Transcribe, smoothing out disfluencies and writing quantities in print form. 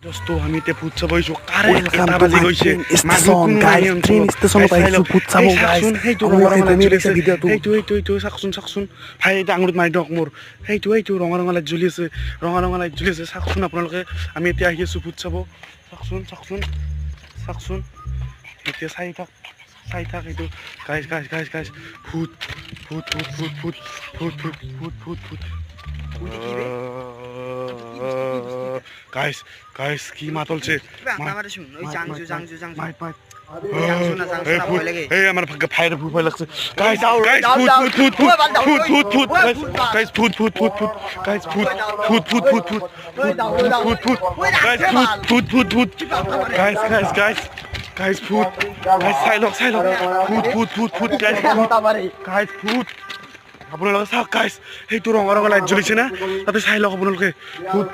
দোস্ত আমি তে ভূত চাব আইছো কারে এটা বাজি গৈছে স্টেশন গাইস ট্রেন স্টেশন পাইছো ভূত চাব গাইস সেইটো ৰঙা ৰঙা লাইট জ্বলি আছে সেইটো চাকচোন ভাই এটা আঙুলিত মাৰি দিয়ক মোৰ সেইটো ৰঙা ৰঙা লাইট জ্বলি আছে চাকচোন আপোনালোকে আমি এতিয়া আহি আছো ভূত চাব চাকচোন এতিয়া চাই থাক এইটো গাইস ভূত গাইস কি মাত চলছে এই আমার ভাইয়ের ভূত ভয় লাগছে গাইস ভূত আপোনালোকে চাওক গাইস সেইটো ৰঙা ৰঙা লাইট জ্বলিছে না তাতে চাই লওক আপোনালোকে ভূত